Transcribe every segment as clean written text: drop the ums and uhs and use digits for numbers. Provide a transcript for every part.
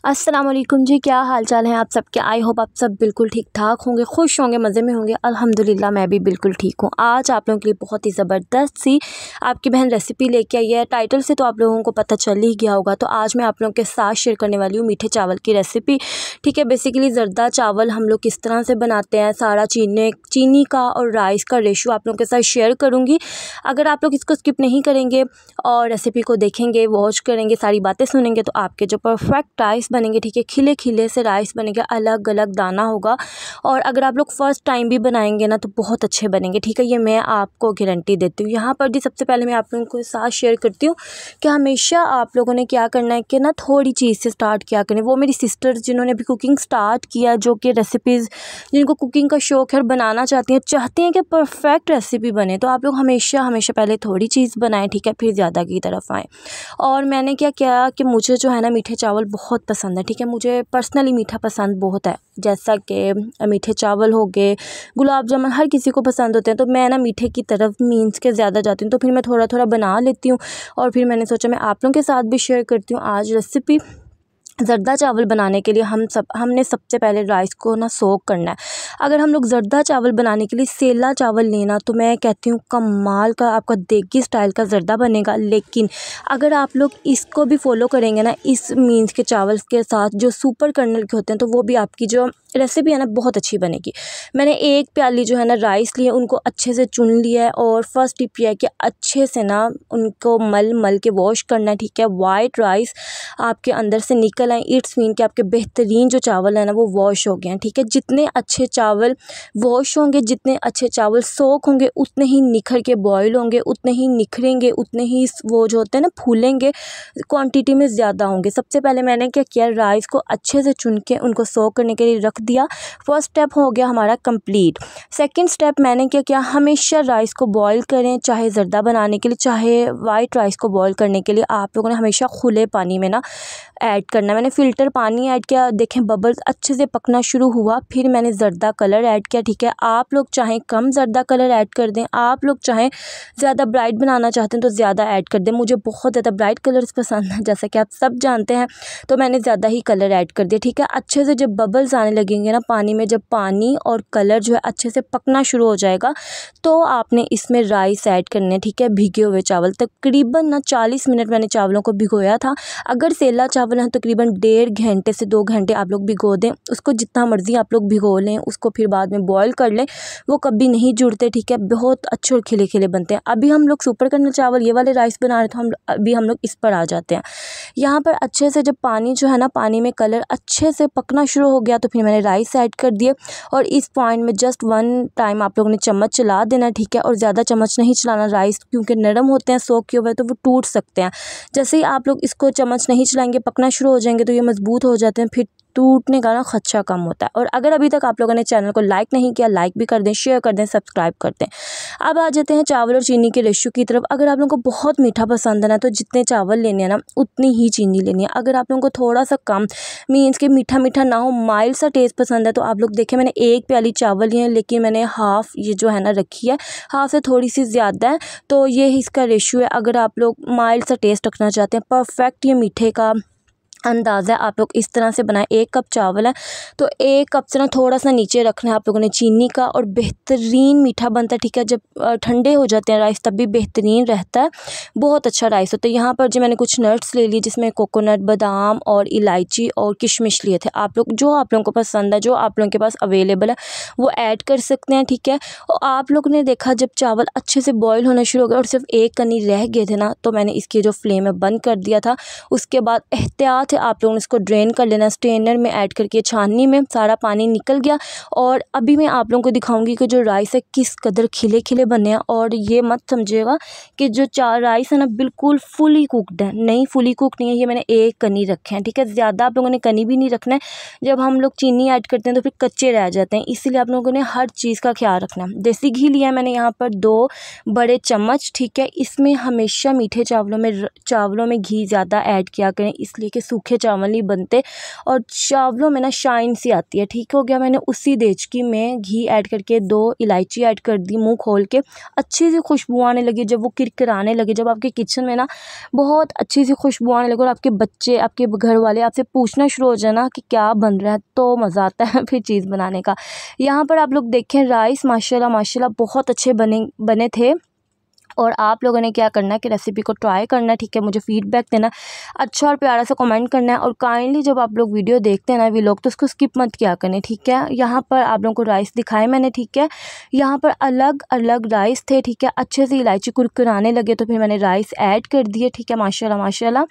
अस्सलाम वालेकुम जी, क्या हाल चाल है आप सबके। आई होप आप सब बिल्कुल ठीक ठाक होंगे, खुश होंगे, मज़े में होंगे। अल्हम्दुलिल्लाह मैं भी बिल्कुल ठीक हूँ। आज आप लोगों के लिए बहुत ही ज़बरदस्त सी आपकी बहन रेसिपी लेके आई है। टाइटल से तो आप लोगों को पता चल ही गया होगा। तो आज मैं आप लोगों के साथ शेयर करने वाली हूँ मीठे चावल की रेसिपी। ठीक है, बेसिकली ज़रदा चावल हम लोग किस तरह से बनाते हैं, सारा चीनी का और राइस का रेशो आप लोगों के साथ शेयर करूँगी। अगर आप लोग इसको स्किप नहीं करेंगे और रेसिपी को देखेंगे, वॉच करेंगे, सारी बातें सुनेंगे, तो आपके जो परफेक्ट राइस बनेंगे, ठीक है, खिले खिले से राइस बनेंगे, अलग अलग दाना होगा। और अगर आप लोग फर्स्ट टाइम भी बनाएंगे ना तो बहुत अच्छे बनेंगे। ठीक है, ये मैं आपको गारंटी देती हूँ। यहाँ पर जी सबसे पहले मैं आप लोगों को साथ शेयर करती हूँ कि हमेशा आप लोगों ने क्या करना है कि ना थोड़ी चीज़ से स्टार्ट किया करें। वो मेरी सिस्टर्स जिन्होंने अभी कुकिंग स्टार्ट किया, जो कि रेसिपीज़, जिनको कुकिंग का शौक़ है और बनाना चाहती हैं कि परफेक्ट रेसिपी बने, तो आप लोग हमेशा पहले थोड़ी चीज़ बनाएं, ठीक है, फिर ज़्यादा की तरफ आएँ। और मैंने क्या किया कि मुझे जो है ना मीठे चावल बहुत पसंद है। ठीक है, मुझे पर्सनली मीठा पसंद बहुत है। जैसा कि मीठे चावल हो गए, गुलाब जामुन हर किसी को पसंद होते हैं, तो मैं ना मीठे की तरफ मीन्स के ज़्यादा जाती हूँ। तो फिर मैं थोड़ा थोड़ा बना लेती हूँ और फिर मैंने सोचा मैं आप लोगों के साथ भी शेयर करती हूँ आज रेसिपी। ज़रदा चावल बनाने के लिए हमने सबसे पहले राइस को ना सोक करना है। अगर हम लोग ज़रदा चावल बनाने के लिए सेला चावल लेना, तो मैं कहती हूँ कमाल का आपका देगी स्टाइल का ज़रदा बनेगा। लेकिन अगर आप लोग इसको भी फॉलो करेंगे ना, इस मीन्स के चावल के साथ जो सुपर कर्नल के होते हैं, तो वो भी आपकी जो रेसिपी है ना बहुत अच्छी बनेगी। मैंने एक प्याली जो है ना राइस लिए, उनको अच्छे से चुन लिया है और फर्स्ट टिप यह है कि अच्छे से ना उनको मल के वॉश करना है। ठीक है, वाइट राइस आपके अंदर से निकल आए, इट्स मीन कि आपके बेहतरीन जो चावल है ना वो वॉश हो गए हैं। ठीक है, जितने अच्छे चावल वॉश होंगे, जितने अच्छे चावल सोख होंगे, उतने ही निखर के बॉयल होंगे, उतने ही निखरेंगे, उतने ही वो जो होते हैं ना फूलेंगे, क्वांटिटी में ज़्यादा होंगे। सबसे पहले मैंने क्या किया, राइस को अच्छे से चुन के उनको सोक करने के लिए रख दिया। फर्स्ट स्टेप हो गया हमारा कंप्लीट। सेकंड स्टेप मैंने क्या किया, हमेशा राइस को बॉईल करें, चाहे ज़रदा बनाने के लिए, चाहे वाइट राइस को बॉईल करने के लिए आप लोगों ने हमेशा खुले पानी में ना ऐड करना। मैंने फ़िल्टर पानी ऐड किया, देखें बबल्स अच्छे से पकना शुरू हुआ। फिर मैंने ज़रदा कलर ऐड किया। ठीक है, आप लोग चाहें कम ज़रदा कलर ऐड कर दें, आप लोग चाहें ज़्यादा ब्राइट बनाना चाहते हैं तो ज़्यादा ऐड कर दें। मुझे बहुत ज़्यादा ब्राइट कलर्स पसंद है, जैसा कि आप सब जानते हैं, तो मैंने ज़्यादा ही कलर ऐड कर दिया। ठीक है, अच्छे से जब बबल्स आने लगेंगे ना पानी में, जब पानी और कलर जो है अच्छे से पकना शुरू हो जाएगा, तो आपने इसमें राइस ऐड करने। ठीक है, भीगे हुए चावल तकरीबन ना 40 मिनट मैंने चावलों को भिगोया था। अगर सेला चावल है तकरीबन 1.5 घंटे से 2 घंटे आप लोग भिगो दें। उसको जितना मर्ज़ी आप लोग भिगो लें, उसको फिर बाद में बॉयल कर लें, वो कभी नहीं जुड़ते। ठीक है, बहुत अच्छे और खिले खिले बनते हैं। अभी हम लोग सुपर कर्नल चावल ये वाले राइस बना रहे थे, अभी हम लोग इस पर आ जाते हैं। यहाँ पर अच्छे से जब पानी जो है ना, पानी में कलर अच्छे से पकना शुरू हो गया, तो फिर मैंने राइस ऐड कर दिए। और इस पॉइंट में जस्ट 1 टाइम आप लोगों ने चम्मच चला देना। ठीक है, और ज़्यादा चम्मच नहीं चलाना, राइस क्योंकि नरम होते हैं, सोक किए हुए, तो वो टूट सकते हैं। जैसे ही आप लोग इसको चम्मच नहीं चलाएंगे, पकना शुरू हो जाएंगे, तो ये मजबूत हो जाते हैं, फिर टूटने का ना खदशा कम होता है। और अगर अभी तक आप लोगों ने चैनल को लाइक नहीं किया, लाइक भी कर दें, शेयर कर दें, सब्सक्राइब कर दें। अब आ जाते हैं चावल और चीनी के रेशो की तरफ। अगर आप लोगों को बहुत मीठा पसंद है ना, तो जितने चावल लेने हैं ना उतनी ही चीनी लेनी है। अगर आप लोगों को थोड़ा सा कम मीन्स के मीठा मीठा ना हो, माइल्ड सा टेस्ट पसंद है, तो आप लोग देखें मैंने 1 प्याली चावल लिए हैं, लेकिन मैंने हाफ़ ये जो है ना रखी है, हाफ़ से थोड़ी सी ज़्यादा है, तो ये इसका रेशो है। अगर आप लोग माइल्ड सा टेस्ट रखना चाहते हैं, परफेक्ट ये मीठे का अंदाज़ा आप लोग इस तरह से बनाएं। 1 कप चावल है तो 1 कप से ना थोड़ा सा नीचे रखना है आप लोगों ने चीनी का, और बेहतरीन मीठा बनता है। ठीक है, जब ठंडे हो जाते हैं राइस तब भी बेहतरीन रहता है, बहुत अच्छा राइस होता है। यहाँ पर जो मैंने कुछ नट्स ले लिए, जिसमें कोकोनट, बादाम और इलायची और किशमिश लिए थे। आप लोग जो आप लोगों को पसंद है, जो आप लोगों के पास अवेलेबल है, वो ऐड कर सकते हैं। ठीक है, और आप लोग ने देखा जब चावल अच्छे से बॉयल होना शुरू हो गया और सिर्फ 1 कनी रह गए थे ना, तो मैंने इसकी जो फ्लेम है बंद कर दिया था। उसके बाद एहतियात आप लोगों ने इसको ड्रेन कर लेना, स्ट्रेनर में ऐड करके, छाननी में सारा पानी निकल गया। और अभी मैं आप लोगों को दिखाऊंगी कि जो राइस है किस कदर खिले खिले बने हैं। और ये मत समझिएगा कि जो राइस है ना बिल्कुल फुली कुकड है, नहीं, फुली कुक नहीं है। ये मैंने 1 कनी रखे हैं। ठीक है, ज़्यादा आप लोगों ने कनी भी नहीं रखना है। जब हम लोग चीनी ऐड करते हैं तो फिर कच्चे रह जाते हैं, इसीलिए आप लोगों ने हर चीज़ का ख्याल रखना है। देसी घी लिया है मैंने यहाँ पर 2 बड़े चम्मच। ठीक है, इसमें हमेशा मीठे चावलों में घी ज़्यादा ऐड किया करें, इसलिए कि सूखे सूखे चावल नहीं बनते और चावलों में ना शाइन सी आती है। ठीक हो गया। मैंने उसी देचकी में घी ऐड करके 2 इलायची ऐड कर दी, मुँह खोल के अच्छी सी खुशबू आने लगी। जब वो किरकिराने लगे, जब आपके किचन में ना बहुत अच्छी सी खुशबू आने लगे और आपके बच्चे, आपके घर वाले आपसे पूछना शुरू हो जाए ना कि क्या बन रहा है, तो मज़ा आता है फिर चीज़ बनाने का। यहाँ पर आप लोग देखें राइस माशाल्लाह माशाल्लाह बहुत अच्छे बने थे। और आप लोगों ने क्या करना है कि रेसिपी को ट्राई करना है, ठीक है। मुझे फीडबैक देना, अच्छा और प्यारा सा कमेंट करना है। और काइंडली जब आप लोग वीडियो देखते हैं ना व्लॉग, तो उसको स्किप मत किया करें, ठीक है। यहाँ पर आप लोगों को राइस दिखाए मैंने, ठीक है। यहाँ पर अलग अलग राइस थे, ठीक है। अच्छे से इलायची कुरकुराने लगे तो फिर मैंने राइस ऐड कर दिए, ठीक है, माशाल्लाह माशाल्लाह।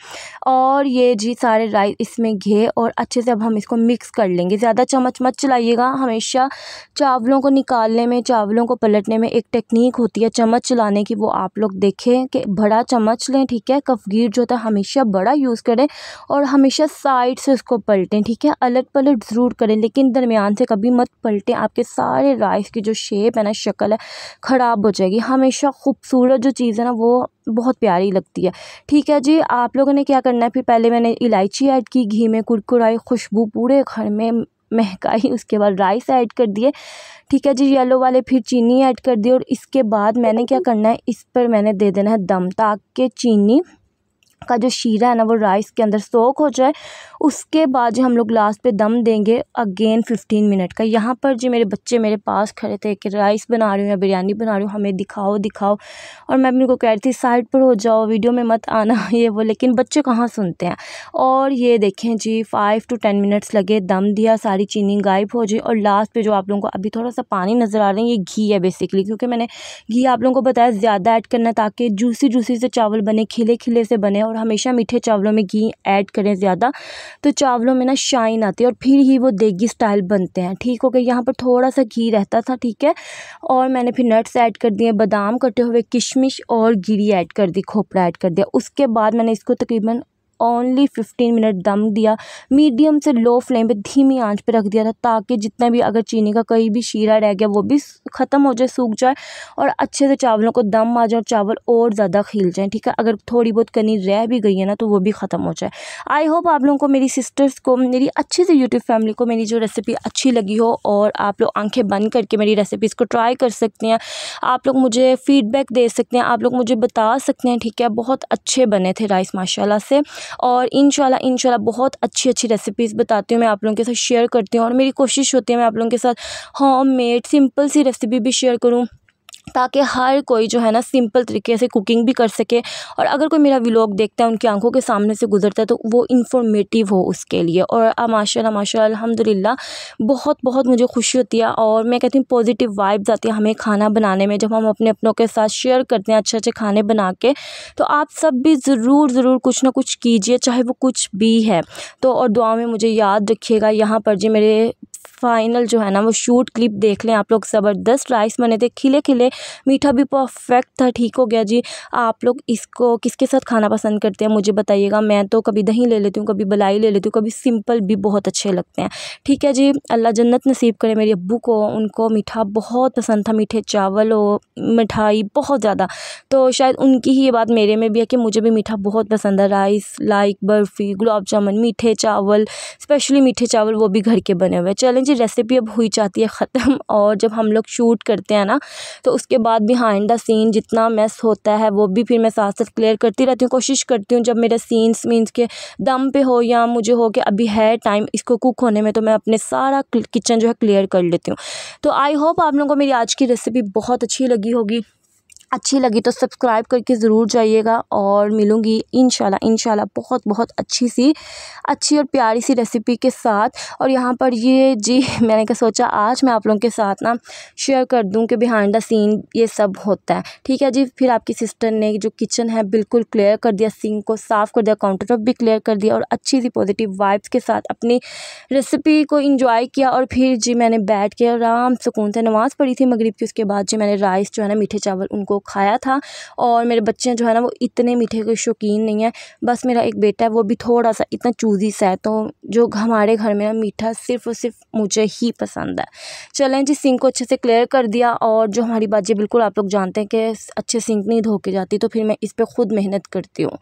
और ये जी सारे राइस इसमें घे और अच्छे से अब हम इसको मिक्स कर लेंगे। ज़्यादा चम्मच मत चलाइएगा। हमेशा चावलों को निकालने में, चावलों को पलटने में एक टेक्निक होती है चम्मच चलाने की, वो आप लोग देखें कि बड़ा चम्मच लें, ठीक है। कफगीर जो होता है हमेशा बड़ा यूज़ करें और हमेशा साइड से उसको पलटें, ठीक है। अलट पलट ज़रूर करें लेकिन दरमियान से कभी मत पलटें। आपके सारे राइस की जो शेप है ना, शक्ल है, ख़राब हो जाएगी। हमेशा खूबसूरत जो चीज़ है ना वो बहुत प्यारी लगती है, ठीक है जी। आप लोगों ने क्या करना है, फिर पहले मैंने इलायची ऐड की, घी में कुरकुराई, खुशबू पूरे घर में महकाई। उसके बाद राइस ऐड कर दिए, ठीक है जी, येलो वाले। फिर चीनी ऐड कर दी और इसके बाद मैंने क्या करना है, इस पर मैंने दे देना है दम, ताकि चीनी का जो शीरा है ना वो राइस के अंदर सोक हो जाए। उसके बाद जो हम लोग लास्ट पे दम देंगे अगेन 15 मिनट का। यहाँ पर जी मेरे बच्चे मेरे पास खड़े थे कि राइस बना रही हूँ या बिरयानी बना रही हूँ, हमें दिखाओ दिखाओ। और मैं उनको कह रही थी साइड पर हो जाओ, वीडियो में मत आना ये वो, लेकिन बच्चे कहाँ सुनते हैं। और ये देखें जी 5 to 10 मिनट्स लगे, दम दिया, सारी चीनी गायब हो जाए। और लास्ट पे जो आप लोगों को अभी थोड़ा सा पानी नज़र आ रहा है, ये घी है बेसिकली, क्योंकि मैंने घी आप लोगों को बताया ज़्यादा ऐड करना ताकि जूसी जूसी से चावल बने, खिले खिले से बने। और हमेशा मीठे चावलों में घी ऐड करें ज़्यादा, तो चावलों में ना शाइन आती है और फिर ही वो देगी स्टाइल बनते हैं, ठीक हो गया। यहाँ पर थोड़ा सा घी रहता था, ठीक है। और मैंने फिर नट्स ऐड कर दिए, बादाम कटे हुए, किशमिश और गिरी ऐड कर दी, खोपरा ऐड कर दिया। उसके बाद मैंने इसको तकरीबन ओनली 15 मिनट दम दिया, मीडियम से लो फ्लेम पे धीमी आंच पे रख दिया था, ताकि जितना भी अगर चीनी का कहीं भी शीरा रह गया वो भी ख़त्म हो जाए, सूख जाए और अच्छे से चावलों को दम आ जाए और चावल और ज़्यादा खिल जाए, ठीक है। अगर थोड़ी बहुत कनी रह भी गई है ना तो वो भी ख़त्म हो जाए। आई होप आप लोगों को, मेरी सिस्टर्स को, मेरी अच्छी सी यूट्यूब फैमिली को मेरी जो रेसिपी अच्छी लगी हो और आप लोग आंखें बंद करके मेरी रेसिपीज़ को ट्राई कर सकते हैं। आप लोग मुझे फ़ीडबैक दे सकते हैं, आप लोग मुझे बता सकते हैं, ठीक है। बहुत अच्छे बने थे राइस माशाल्लाह से। और इंशाल्लाह बहुत अच्छी रेसिपीज़ बताती हूँ, मैं आप लोगों के साथ शेयर करती हूँ। और मेरी कोशिश होती है मैं आप लोगों के साथ होममेड सिंपल सी रेसिपी भी शेयर करूँ, ताकि हर कोई जो है ना सिंपल तरीके से कुकिंग भी कर सके। और अगर कोई मेरा व्लॉग देखता है, उनकी आंखों के सामने से गुजरता है, तो वो इन्फॉर्मेटिव हो उसके लिए। और माशाल्लाह माशाल्लाह अल्हम्दुलिल्लाह बहुत मुझे खुशी होती है और मैं कहती हूँ पॉजिटिव वाइब्स आती है हमें खाना बनाने में, जब हम अपनों के साथ शेयर करते हैं अच्छे खाने बना के। तो आप सब भी ज़रूर कुछ ना कुछ कीजिए, चाहे वो कुछ भी है तो। और दुआ में मुझे याद रखिएगा। यहाँ पर जी मेरे फाइनल जो है ना वो शूट क्लिप देख लें आप लोग, ज़बरदस्त राइस बने थे, खिले खिले, मीठा भी परफेक्ट था, ठीक हो गया जी। आप लोग इसको किसके साथ खाना पसंद करते हैं मुझे बताइएगा। मैं तो कभी दही ले लेती हूँ, कभी मलाई ले लेती हूँ, कभी सिंपल भी बहुत अच्छे लगते हैं, ठीक है जी। अल्लाह जन्नत नसीब करे मेरे अब्बू को, उनको मीठा बहुत पसंद था, मीठे चावल और मिठाई बहुत ज़्यादा। तो शायद उनकी ही ये बात मेरे में भी है कि मुझे भी मीठा बहुत पसंद है। राइस, लाइक बर्फ़ी, गुलाब जामुन, मीठे चावल, स्पेशली मीठे चावल, वो भी घर के बने हुए। चलें जी, रेसिपी अब हुई चाहती है ख़त्म। और जब हम लोग शूट करते हैं ना तो उसके बाद बिहाइंड द सीन जितना मैस होता है वो भी फिर मैं साथ साथ क्लियर करती रहती हूँ। कोशिश करती हूँ जब मेरे सीन्स मीन्स के दम पे हो या मुझे हो कि अभी है टाइम इसको कुक होने में, तो मैं अपने सारा किचन जो है क्लियर कर लेती हूँ। तो आई होप आप लोगों को मेरी आज की रेसिपी बहुत अच्छी लगी होगी। अच्छी लगी तो सब्सक्राइब करके ज़रूर जाइएगा। और मिलूँगी इंशाल्लाह बहुत अच्छी और प्यारी सी रेसिपी के साथ। और यहाँ पर ये जी मैंने क्या सोचा आज मैं आप लोगों के साथ ना शेयर कर दूँ कि बिहाइंड द सीन ये सब होता है, ठीक है जी। फिर आपकी सिस्टर ने जो किचन है बिल्कुल क्लियर कर दिया, सिंक को साफ़ कर दिया, काउंटर टॉप भी क्लियर कर दिया और अच्छी सी पॉजिटिव वाइब्स के साथ अपनी रेसिपी को इंजॉय किया। और फिर जी मैंने बैठ के आराम सुकून से नमाज़ पढ़ी थी मगरिब की। उसके बाद जी मैंने राइस जो है ना मीठे चावल उनको खाया था। और मेरे बच्चे जो है ना वो इतने मीठे के शौकीन नहीं है, बस मेरा एक बेटा है वो भी थोड़ा सा इतना चूज़ी सा है। तो जो हमारे घर में ना मीठा सिर्फ़ और सिर्फ मुझे ही पसंद है। चलें जी, सिंक को अच्छे से क्लियर कर दिया। और जो हमारी बाजी बिल्कुल आप लोग जानते हैं कि अच्छे सिंक नहीं धो के जाती, तो फिर मैं इस पर ख़ुद मेहनत करती हूँ।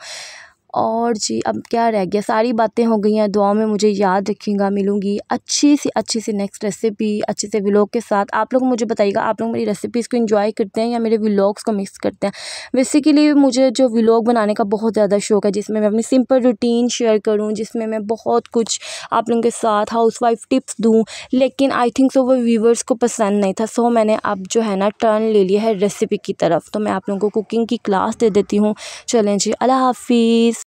और जी अब क्या रह गया, सारी बातें हो गई हैं। दुआओं में मुझे याद रखिएगा। मिलूँगी अच्छी सी नेक्स्ट रेसिपी अच्छे से व्लॉग के साथ। आप लोग मुझे बताइएगा, आप लोग मेरी रेसिपीज़ को एंजॉय करते हैं या मेरे व्लॉग्स को मिस करते हैं। बेसिकली मुझे जो व्लॉग बनाने का बहुत ज़्यादा शौक है, जिसमें मैं अपनी सिंपल रूटीन शेयर करूँ, जिसमें मैं बहुत कुछ आप लोगों के साथ हाउसवाइफ टिप्स दूँ, लेकिन आई थिंक सो वो व्यूवर्स को पसंद नहीं था। सो मैंने अब जो है ना टर्न ले लिया है रेसिपी की तरफ। तो मैं आप लोगों को कुकिंग की क्लास दे देती हूँ। चलें जी, अल्लाह हाफिज़।